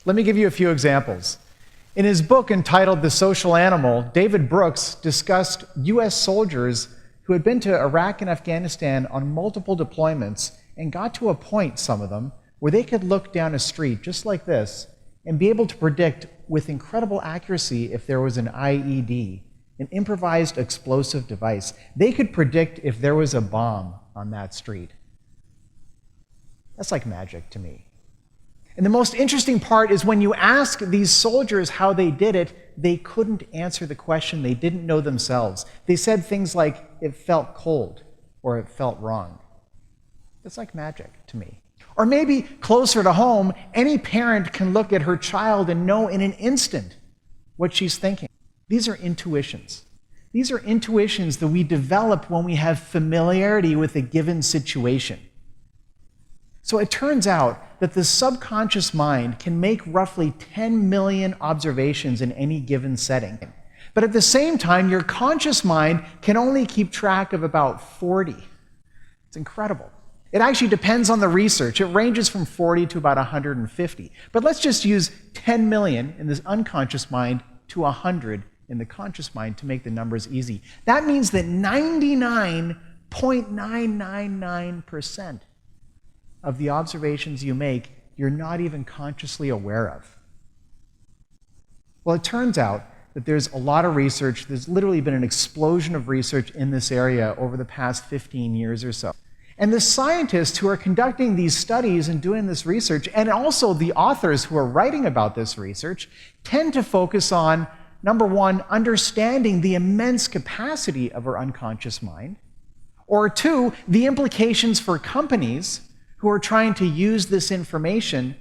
Let me give you a few examples. In his book entitled The Social Animal, David Brooks discussed U.S. soldiers who had been to Iraq and Afghanistan on multiple deployments and got to a point, some of them, where they could look down a street just like this and be able to predict with incredible accuracy if there was an IED, an improvised explosive device. They could predict if there was a bomb on that street. That's like magic to me. And the most interesting part is when you ask these soldiers how they did it, they couldn't answer the question. They didn't know themselves. They said things like, it felt cold, or it felt wrong. It's like magic to me. Or maybe closer to home, any parent can look at her child and know in an instant what she's thinking. These are intuitions. These are intuitions that we develop when we have familiarity with a given situation. So it turns out that the subconscious mind can make roughly 10 million observations in any given setting. But at the same time, your conscious mind can only keep track of about 40. It's incredible. It actually depends on the research. It ranges from 40 to about 150. But let's just use 10 million in this unconscious mind to 100 in the conscious mind to make the numbers easy. That means that 99.999% of the observations you make, you're not even consciously aware of. Well, it turns out that there's a lot of research. There's literally been an explosion of research in this area over the past 15 years or so. And the scientists who are conducting these studies and doing this research, and also the authors who are writing about this research, tend to focus on, number one, understanding the immense capacity of our unconscious mind, or two, the implications for companies who are trying to use this information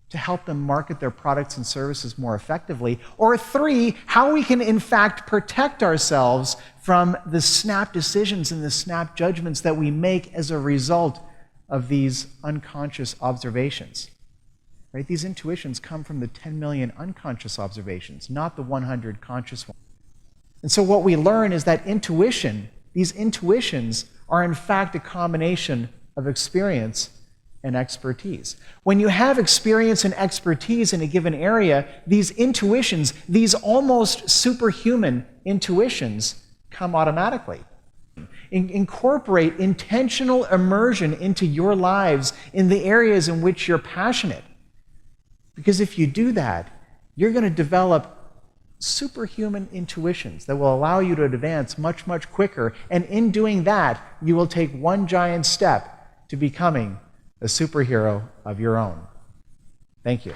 to help them market their products and services more effectively, or three, how we can in fact protect ourselves from the snap decisions and the snap judgments that we make as a result of these unconscious observations. Right? These intuitions come from the 10 million unconscious observations, not the 100 conscious ones. And so what we learn is that these intuitions are in fact a combination of experience and expertise. When you have experience and expertise in a given area, these intuitions, these almost superhuman intuitions, come automatically. Incorporate intentional immersion into your lives in the areas in which you're passionate. Because if you do that, you're going to develop superhuman intuitions that will allow you to advance much, much quicker. And in doing that, you will take one giant step to becoming a superhero of your own. Thank you.